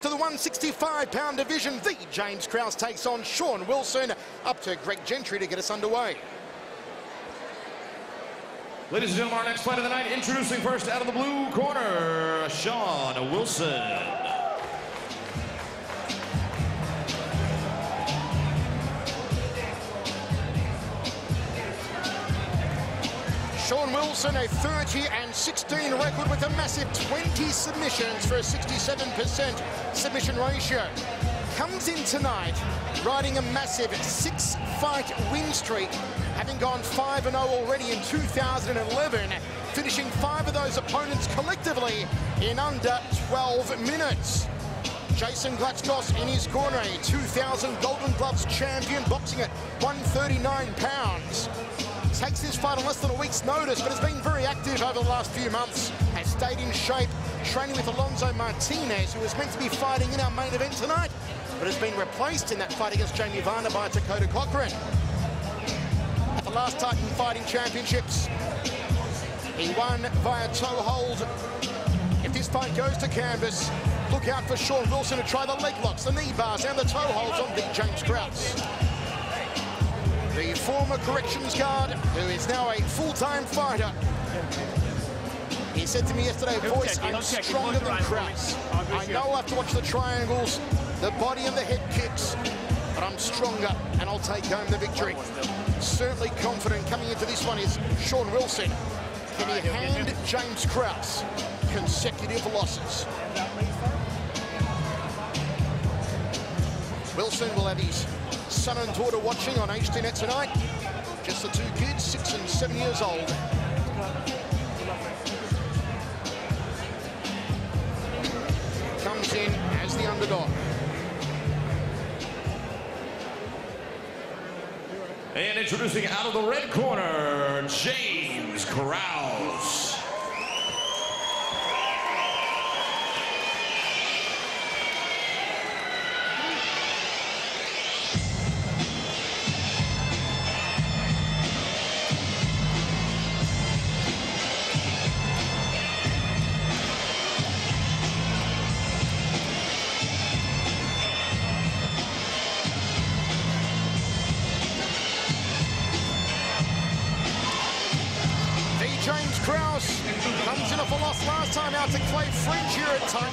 to the 165-pound division. The James Krause takes on Sean Wilson. Up to Greg Gentry to get us underway. Ladies and gentlemen, our next fight of the night, introducing first out of the blue corner, Sean Wilson. Sean Wilson, a 30-16 record with a massive 20 submissions for a 67% submission ratio. Comes in tonight riding a massive 6-fight win streak, having gone 5-0 already in 2011, finishing 5 of those opponents collectively in under 12 minutes. Jason Glatskos in his corner, a 2000 Golden Gloves champion, boxing at 139 pounds. Takes this fight on less than a week's notice, but has been very active over the last few months, has stayed in shape, training with Alonso Martinez, who was meant to be fighting in our main event tonight, but has been replaced in that fight against Jamie Varner by Dakota Cochran. At the last Titan Fighting Championships, he won via toe hold. If this fight goes to canvas, look out for Sean Wilson to try the leg locks, the knee bars, and the toe holds on big James Krause. The former corrections guard, who is now a full-time fighter. He said to me yesterday, "Voice, I'm stronger than Krause. I know I have to watch the triangles, the body and the head kicks, but I'm stronger and I'll take home the victory." Certainly confident coming into this one is Sean Wilson. Can he hand James Krause consecutive losses? Wilson will have his son and daughter watching on HDNet tonight. Just the 2 kids, 6 and 7 years old. Comes in as the underdog. And introducing out of the red corner, James Krause. James Krause comes in off a loss last time out to Clay French here at Titan.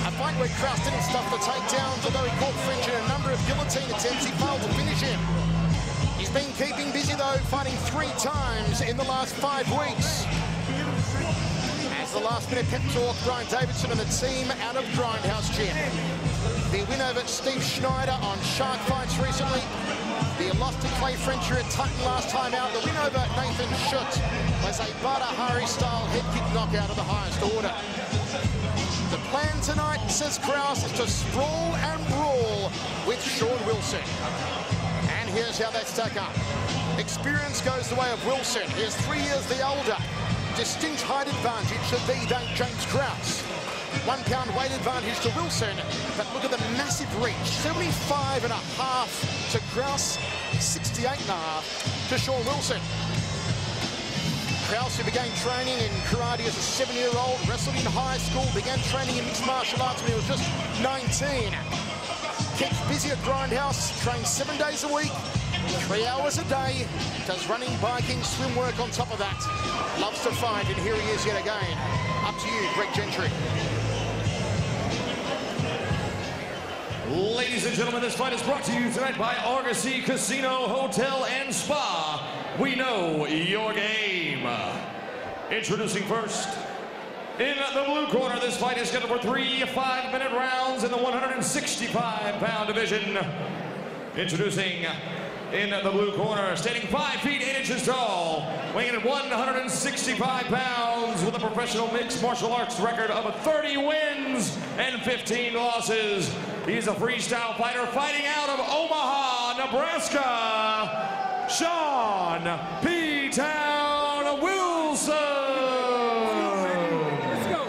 A fight where Krause didn't stuff the takedowns, although he caught French in a number of guillotine attempts. He failed to finish him. He's been keeping busy though, fighting 3 times in the last 5 weeks. As the last-minute pep talk, Brian Davidson and the team out of Grindhouse Gym. The win over Steve Schneider on Shark Fights recently. The loss to Clay French here at Titan last time out. The win over Nathan Schutt was a Bada Hari-style head kick knockout of the highest order. The plan tonight, says Krause, is to sprawl and brawl with Sean Wilson. And here's how they stack up. Experience goes the way of Wilson. He is 3 years the older. Distinct height advantage to the James Krause. 1 pound weight advantage to Wilson, but look at the massive reach. 75.5 to Krause, 68.5 to Sean Wilson. Krause, who began training in karate as a 7-year-old, wrestled in high school, began training in mixed martial arts when he was just 19. Kept busy at Grindhouse, trains 7 days a week, 3 hours a day, does running, biking, swim work on top of that. Loves to fight, and here he is yet again. Up to you, Greg Gentry. Ladies and gentlemen, this fight is brought to you tonight by Argosy Casino, Hotel, and Spa. We know your game. Introducing first, in the blue corner, this fight is scheduled for 3 5-minute rounds in the 165-pound division. Introducing in the blue corner, standing 5 feet 8 inches tall, weighing in at 165 pounds with a professional mixed martial arts record of 30 wins and 15 losses. He's a freestyle fighter fighting out of Omaha, Nebraska, Sean P-Town Wilson. Let's go.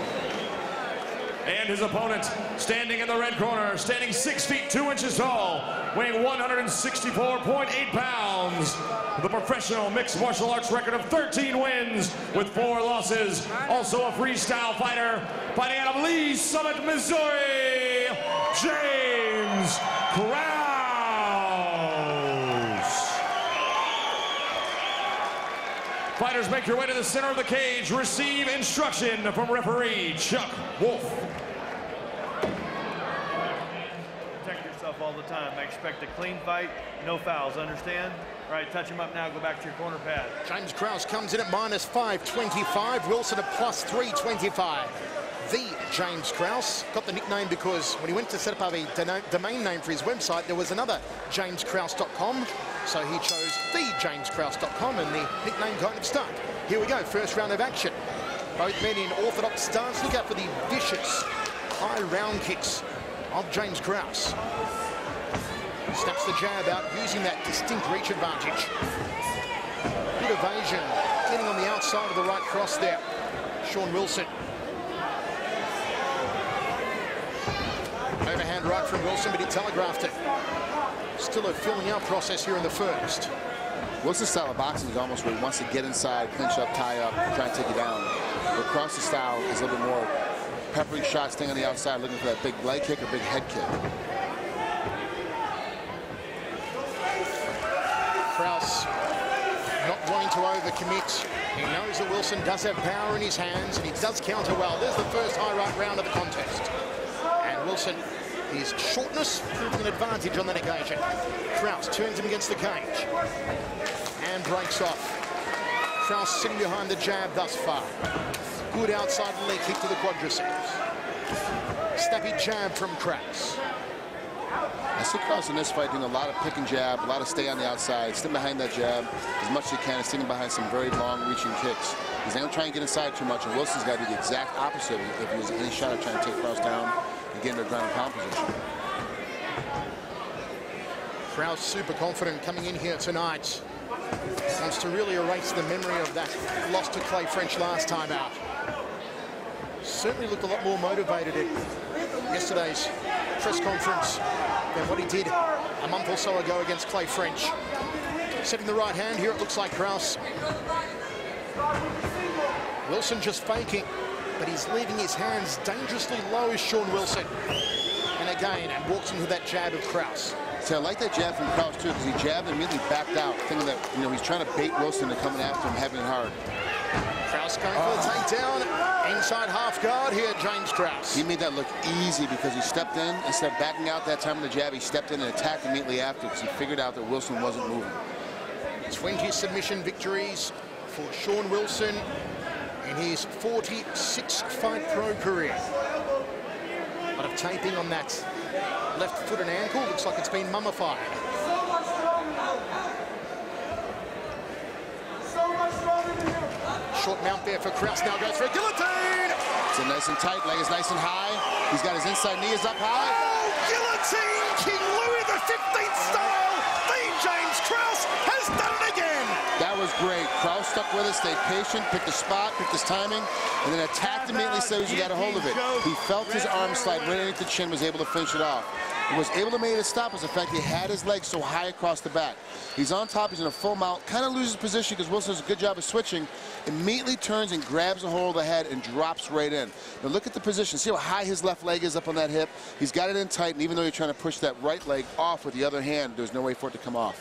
And his opponent, standing in the red corner, standing 6 feet 2 inches tall, weighing 164.8 pounds, with a professional mixed martial arts record of 13 wins with 4 losses. Also a freestyle fighter, fighting out of Lee Summit, Missouri, James Krause. Fighters, make your way to the center of the cage. Receive instruction from referee Chuck Wolf. Protect yourself all the time. I expect a clean fight, no fouls, understand? All right, touch him up now, go back to your corner pad. James Krause comes in at -525. Wilson at +325. The James Krause got the nickname because when he went to set up a domain name for his website, there was another jameskrause.com. So he chose thejameskrause.com and the nickname kind of stuck. Here we go, first round of action. Both men in orthodox stance. Look out for the vicious high round kicks of James Krause. Snaps the jab out using that distinct reach advantage. Good evasion, getting on the outside of the right cross there. Sean Wilson. Overhand right from Wilson, but he telegraphed it. Still a filling out process here in the first. Wilson's style of boxing is almost where he wants to get inside, clinch up, tie up, try and take you down. But Krause's style is a little bit more peppery shot, staying on the outside, looking for that big leg kick or big head kick. Krause not wanting to overcommit. He knows that Wilson does have power in his hands and he does counter well. There's the first high right round of the contest. And Wilson, his shortness proving an advantage on that occasion. Krause turns him against the cage and breaks off. Krause sitting behind the jab thus far. Good outside leg kick to the quadriceps. Snappy jab from Krause. I see Krause in this fight doing a lot of pick and jab, a lot of stay on the outside, stay behind that jab as much as he can, and sitting behind some very long reaching kicks. He's not going to try and get inside too much, and Wilson's got to do the exact opposite if he has any shot at trying to take Krause down and get into a ground and pound position. Krause super confident coming in here tonight. Wants to really erase the memory of that loss to Clay French last time out. Certainly looked a lot more motivated at yesterday's press conference than what he did a month or so ago against Clay French. Setting the right hand here, it looks like Krause. Wilson just faking, but he's leaving his hands dangerously low, Sean Wilson. And again, and walks into that jab of Krause. So I like that jab from Krause too, because he jabbed and immediately backed out, thinking that, you know, he's trying to bait Wilson to coming after him, having it hard. Krause going for the takedown. Inside half guard here, James Krause. He made that look easy because he stepped in, instead of backing out that time of the jab, he stepped in and attacked immediately after because he figured out that Wilson wasn't moving. 20 submission victories for Sean Wilson in his 46 fight pro career. A lot of taping on that left foot and ankle. Looks like it's been mummified. Short mount there for Krause. Now goes for a guillotine. It's a nice and tight, leg is nice and high. He's got his inside knee is up high. Oh, guillotine! King Louis the 15th style. The James Krause has done it again. That was great. Krause stuck with it, stayed patient, picked the spot, picked his timing, and then attacked immediately as soon as he got a hold of it. He felt his arm slide right underneath the chin, was able to finish it off. He was able to make it stop was the fact he had his legs so high across the back. He's on top, he's in a full mount, kind of loses position because Wilson does a good job of switching, immediately turns and grabs a hold of the head and drops right in. Now look at the position, see how high his left leg is up on that hip? He's got it in tight, and even though you're trying to push that right leg off with the other hand, there's no way for it to come off.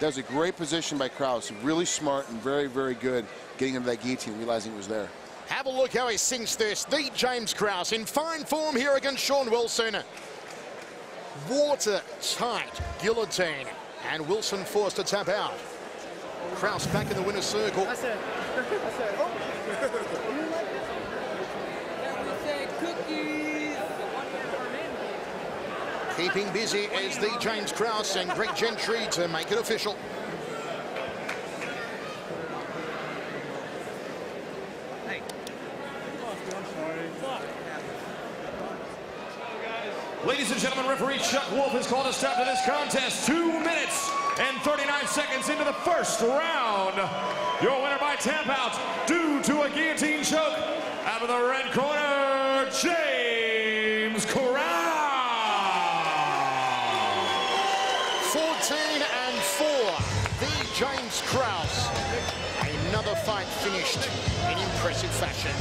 That was a great position by Krause, really smart and very, very good getting into that guillotine, realizing it was there. Have a look how he sinks this. The James Krause in fine form here against Sean Wilson. Watertight guillotine, and Wilson forced to tap out. Krause back in the winner's circle. Keeping busy is the James Krause and Greg Gentry to make it official. Ladies and gentlemen, referee Chuck Wolf has called a stop to this contest. 2 minutes and 39 seconds into the first round. Your winner by tap out due to a guillotine choke out of the red corner, James Krause. 14-4, the James Krause. Another fight finished in impressive fashion.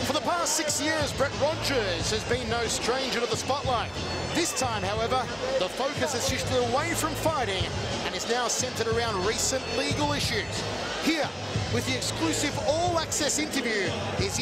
For the For the past 6 years, Brett Rogers has been no stranger to the spotlight. This time, however, the focus has shifted away from fighting and is now centered around recent legal issues. Here, with the exclusive all-access interview, is